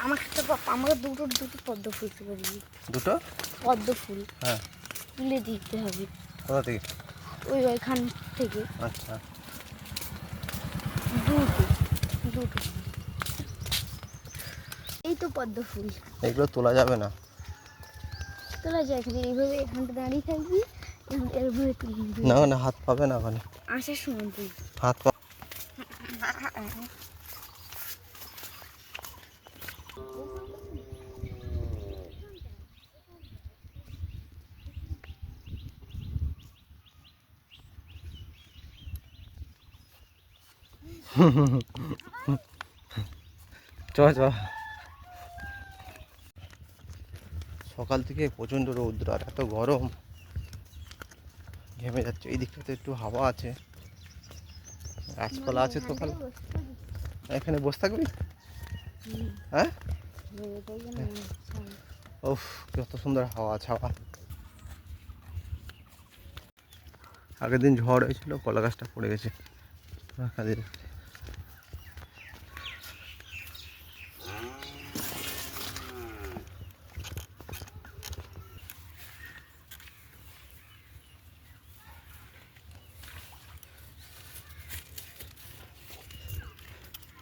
আমাকে দুটো পদ্ম ফুল তুলে দিবি। দুটো পদ্ম ফুল? হ্যাঁ, তুলে দিতে হবে। কোথা থেকে? ওইখান থেকে। আচ্ছা, দুটো দুটো এই তো পদ্ম ফুল। এগুলো তোলা যাবে না। তোলা যায় এখানে, এইভাবে এখানটা দাঁড়িয়ে থাকবি, এইভাবে তুলে নিবি। না না, হাত পাবে না ওখানে। আসার সময় তুই হাত পা চ চ। সকাল থেকে প্রচণ্ড রৌদ্র আর এত গরম, ঘেমে যাচ্ছে। এই দিকটাতে একটু হাওয়া আছে, গাছপালা আছে তো ভালো। এখানে বসে থাকবি? হ্যাঁ, উফ, কত সুন্দর হাওয়া আছে, হাওয়া। আগের দিন ঝড় হয়েছিল, কলা গাছটা পড়ে গেছে।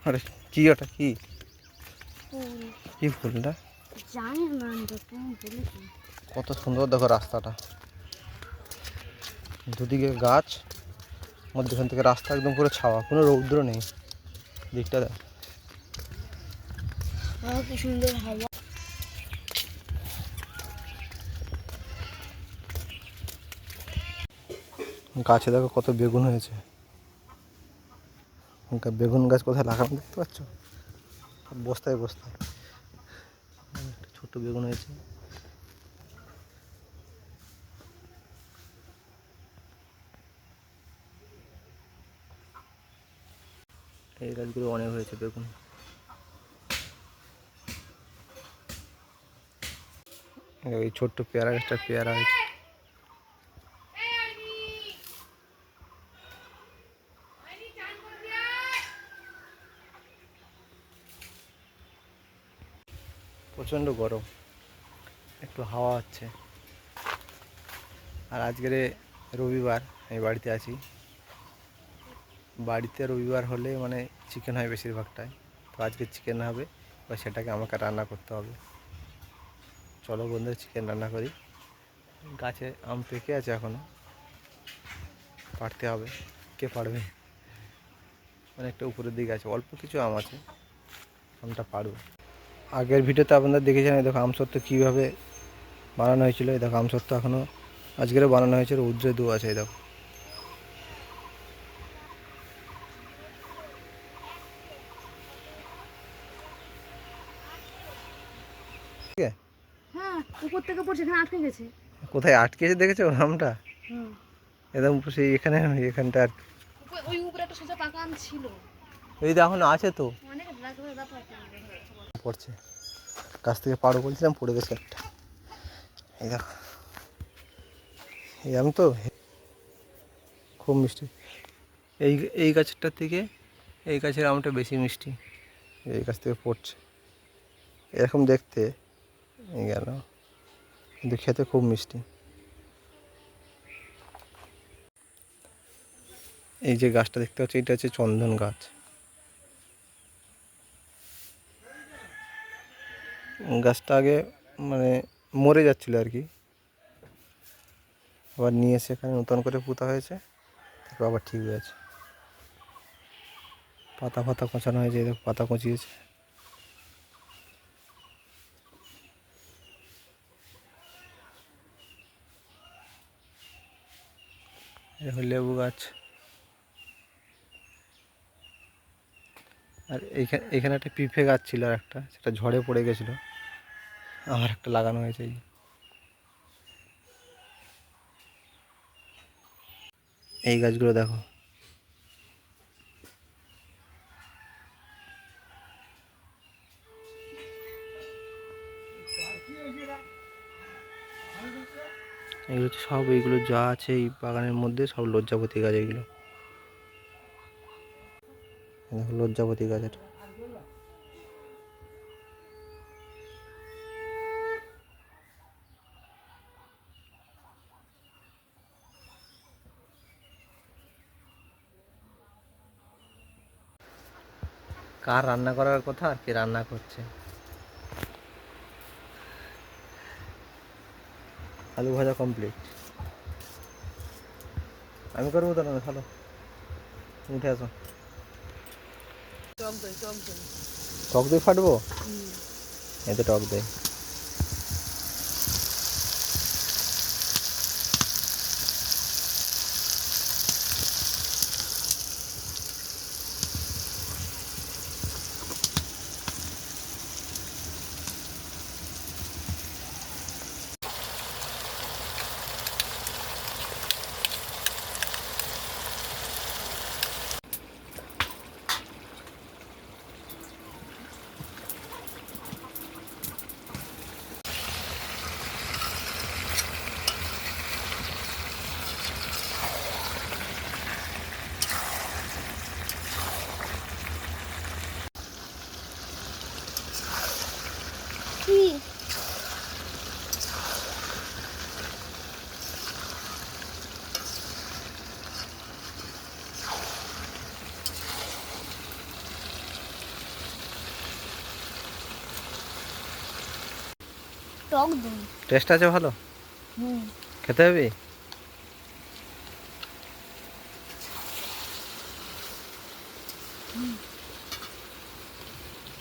আরে কি ওটা, কি কি ফুলটা? জানি না, তুমি বলেছো। কত সুন্দর দেখো রাস্তাটা, দুদিকে গাছ, মধ্যখান থেকে রাস্তা একদম পুরো ছাওয়া, কোনো রৌদ্র নেই দিকটা। কি সুন্দর হাওয়া। গাছে দেখো কত বেগুন হয়েছে। বেগুন গাছ কোথায় লাগানো দেখতে পাচ্ছ? বস্তায় বস্তায় একটা ছোট্ট বেগুন হয়েছে। এই গাছগুলো অনেক হয়েছে বেগুন। এই ছোট্ট পেয়ারা গাছটা পেয়ারা হয়েছে। প্রচণ্ড গরম, একটু হাওয়া হচ্ছে। আর আজকের রবিবার, আমি বাড়িতে আছি। বাড়িতে রবিবার হলে মানে চিকেন হয় বেশিরভাগটাই, তো আজকে চিকেন হবে, বা সেটাকে আমাকে রান্না করতে হবে। চলো বন্ধুরা, চিকেন রান্না করি। গাছে আম পেকে আছে এখনও, পাড়তে হবে। কে পাড়বে? অনেকটা উপরের দিকে আছে, অল্প কিছু আম আছে, আমটা পাড়বো। আগের ভিডিওতে আপনারা দেখেছেন, দেখো আমসত্ত্ব কীভাবে বানানো হয়েছিল। এই দেখো আমসত্ত্ব এখনও আজকেরও বানানো হয়েছে, উদ্রে দু আছে। এই দেখো, ঠিক আছে। হ্যাঁ, উপর থেকে পড়ছে, এখানে আটকে গেছে। কোথায় আটকেছে দেখেছো আমটা? একদম সেই এখানে, এখানটা আর ওই উপরে একটা সোজা পাকা আম ছিল। এই তো এখন আছে তো, পড়ছে। গাছ থেকে পাড়ো বলছিলাম, পড়ে গেছে একটা। এই দেখো, এই আম তো খুব মিষ্টি। এই এই গাছটার থেকে এই গাছের আমটা বেশি মিষ্টি, এই গাছ থেকে পড়ছে। এরকম দেখতে গেল, কিন্তু খেতে খুব মিষ্টি। এই যে গাছটা দেখতে পাচ্ছি, এটা হচ্ছে চন্দন গাছ। গাছটা আগে মানে মরে যাচ্ছিল আর কি, আবার নিয়ে এসে এখানে নতুন করে পোঁতা হয়েছে, তারপর আবার ঠিক হয়েছে। পাতা ফাতা কোঁচানো হয়েছে, এই দেখো পাতা কুঁচিয়েছে। এই লেবু গাছ। আর এখানে একটা পিঁপে গাছ ছিল, আর একটা, সেটা ঝড়ে পড়ে গেছিলো, আবার একটা লাগানো হয়েছে। এই গাছগুলো দেখো, এগুলো সব, এইগুলো যা আছে এই বাগানের মধ্যে সব লজ্জাপতি গাছ। এগুলো লজ্জাপতি গাছ। এটা কার রান্না করার কথা আর কে রান্না করছে। আলু ভাজা কমপ্লিট। আমি করবো তো না, চলো উঠে আসো। টক দই ফাটবো, এতে টক দই। কি টক দই। টেস্ট আছে ভালো? হুম। খেতে হবে?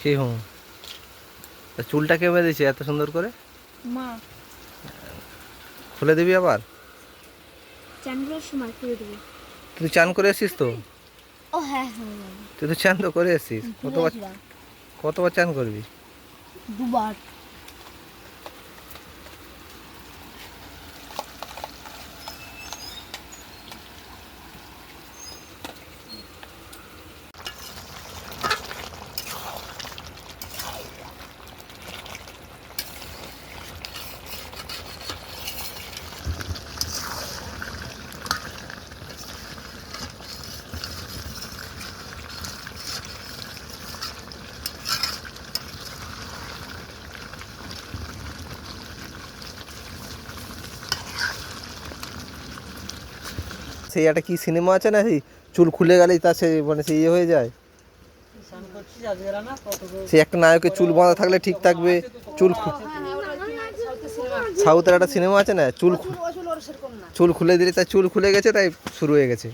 কি হুম? তা চুলটা কে বেঁধেছে এত সুন্দর করে? মা খুলে দিবি আবার? চান করার সময় করে দেবো। তুই চান করে এসিস তো? ও হ্যাঁ হ্যাঁ তুই তো চান তো করে এসিস, কতবার কতবার চান করবি? দুবার। সেই একটা কি সিনেমা আছে না, সেই চুল খুলে গেলেই তার সে মানে সে ইয়ে হয়ে যায়। সে একটা নায়কের চুল বাঁধা থাকলে ঠিক থাকবে, চুল সাউথের একটা সিনেমা আছে না, চুল খুলে দিলে তার চুল খুলে গেছে, তাই শুরু হয়ে গেছে।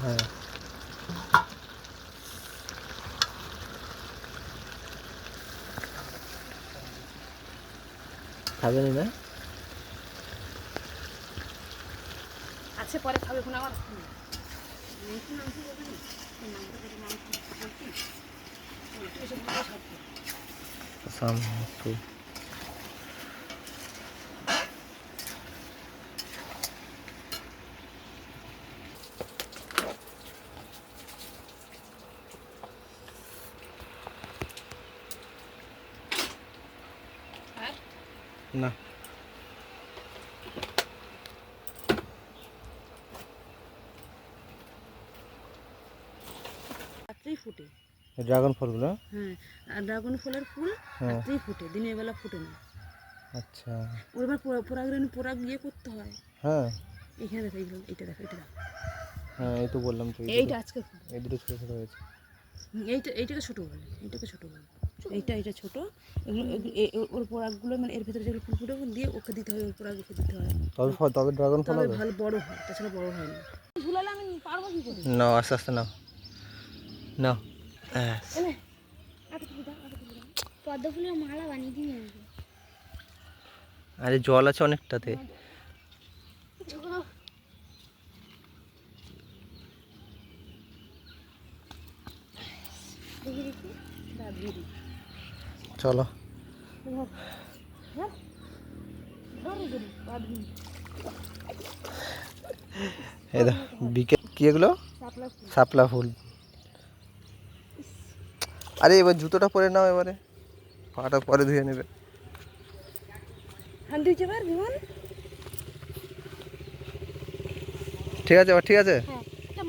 হ্যাঁ খাবেন না? আছে পরে খাবে এখন আমার সামনে না রাত্রেই ফুটে। ড্রাগন ফলগুলো? হ্যাঁ, আর ড্রাগন ফলের ফুল হ্যাঁ রাত্রেই ফুটে, দিনের বেলা ফুটে না। আচ্ছা ওর এবার পোড়াক ইয়ে করতে হয়। হ্যাঁ এখানে দেখো এইগুলো, এটা দেখো, এটা দেখো, হ্যাঁ এই তো বললাম তো, এইটা আজকে এই দুটো ছোটো ছোটো হয়েছে। এইটাকে ছোটো বলে, এইটাকে ছোটো বলে, এটা ছোটো। এগুলো ওর পোড়াকগুলো মানে এর ভিতরে যেগুলো ফুল ফুটে দিয়ে ওকে দিতে হয়, ওর পোড়াক ওকে দিতে হয়, তবে ড্রাগন ফল তবে হবে। ভালো বড় হয়, তাছাড়া বড় হয় না। ঝুলালে আমি পারবো কি করে? নাও আস্তে আস্তে নাও নাও। পদ্ম ফুলের মালা বানিয়ে দিই। আরে জল আছে অনেকটাতে। চলো এই দেখ বিকেল কি এগুলো? শাপলা ফুল। আরে এবার জুতোটা পরে নাও, এবারে পাটা পরে ধুয়ে নেবে। ঠিক আছে এবার ঠিক আছে। হ্যাঁ এটা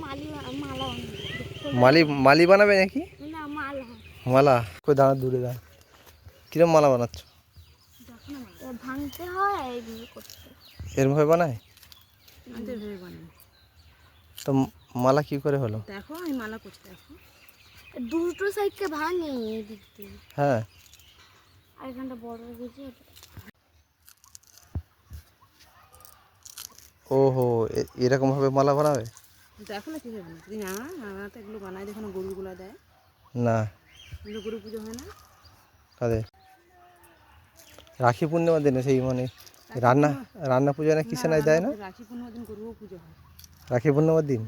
মালা মালি মালি বানাবে নাকি? না মালা মালা কই দাঁড়া, দূরে দাঁড়া। কিরম মালা বানাচ্ছ? ভাঙতে হয় আর এইভাবে করতে হয়। এরমভাবে বানায়? আমি তো এভাবে বানাই। তো মালা কি করে হলো? দেখো আমি মালা করছি, দেখো। দুটো সাইডকে ভাঙে এদিক দিয়ে, হ্যাঁ, আর এখানটা বড় গেছে। ওহো, এরকমভাবে মালা বানাবে? দেখো না কীভাবে বানাই, তুমি না তো এগুলো বানাই, দেখো না গরুগুলো দেয়, না। এগুলো গরু পুজো হয় না? কাদের? রাখি পূর্ণিমার দিনে সেই মানে রান্না পুজো না কিসে নাই দেয় না? রাখি পূর্ণিমার দিন গরুও পুজো হয়। রাখি পূর্ণিমার দিন?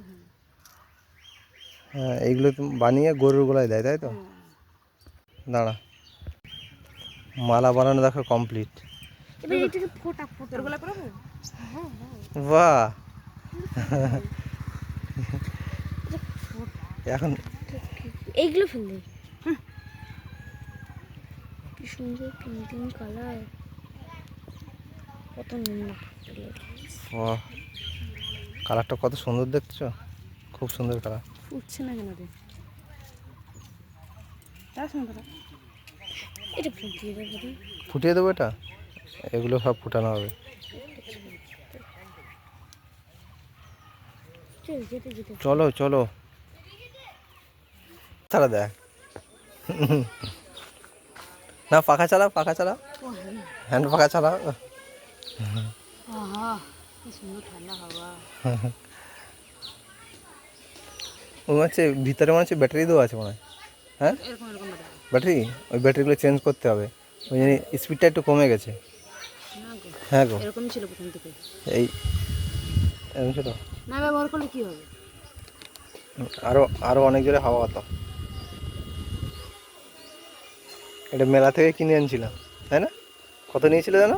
হ্যাঁ, এইগুলো তো বানিয়ে গরুর গোলায় দেয়, তাই তো? দাঁড়া, মালা বানানো দেখো কমপ্লিট। এবার এটাকে ফোটা ফোটা তোর গলা পরাবো? বাহ, এখন এইগুলো ফেললে কি সুন্দর পেন্টিং কালার, কত নোংরা। বাহ, কালারটা কত সুন্দর দেখছো, খুব সুন্দর কালার। উঠছে না কেন রে? তার সঙ্গে এটা ফুটিয়ে দেবো রে। ফুটিয়ে দেবো এটা? এগুলো সব ফুটানো হবে। চল যেতে যেতে চলো চলো, চালা দেখ না, পাখা চালাও, পাখা চালাও, হ্যান্ড পাখা চালাও। আহা কি সুন্দর ঠান্ডা হাওয়া। ও মনে হচ্ছে ভিতরে মনে হচ্ছে ব্যাটারি দেওয়া আছে মনে হয়। হ্যাঁ, এরকম এরকম বাটা। ব্যাটারি, ওই ব্যাটারিগুলো চেঞ্জ করতে হবে, ওই জন্য স্পিডটা একটু কমে গেছে। না গো, হ্যাঁ গো, এরকমই ছিল প্রথম থেকে। এই এরকম ছিল। না ব্যবহার করলে কি হবে? আরো আরো অনেক জোরে হাওয়া হতো। এটা মেলা থেকে কিনে আনছিলাম, তাই না? কত নিয়েছিল জানো?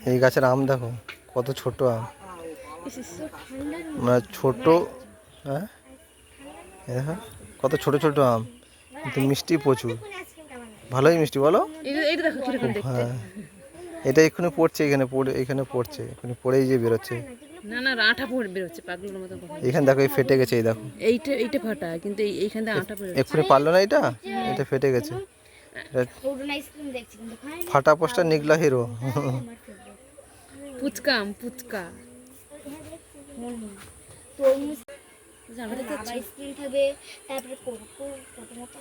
এই গাছের আম দেখো কত ছোট আম, মানে ছোট। হ্যাঁ, এই দেখো কত ছোট ছোট আম, কিন্তু মিষ্টি প্রচুর, ভালোই মিষ্টি বলো। এইটা দেখো কিরকম দেখতে। হ্যাঁ, এটা এক্ষুনি পড়ছে, এখানে পড়ছে, এক্ষুনি পড়েই যে বেরোচ্ছে। না না, আঠা পড়ে বেরোচ্ছে পাগলের মতো কথা। এখানে দেখো এই ফেটে গেছে, এই দেখো এইটা ফাটা, কিন্তু এইখান থেকে আঠা পড়ে এক্ষুনি পারলো না, এটা ফেটে গেছে। ফাটা পোস্টার নিগলা হিরো। পুচকা আম, পুচকা। তরমুজ আইসক্রিম থাকবে, তারপরে কোকো মতো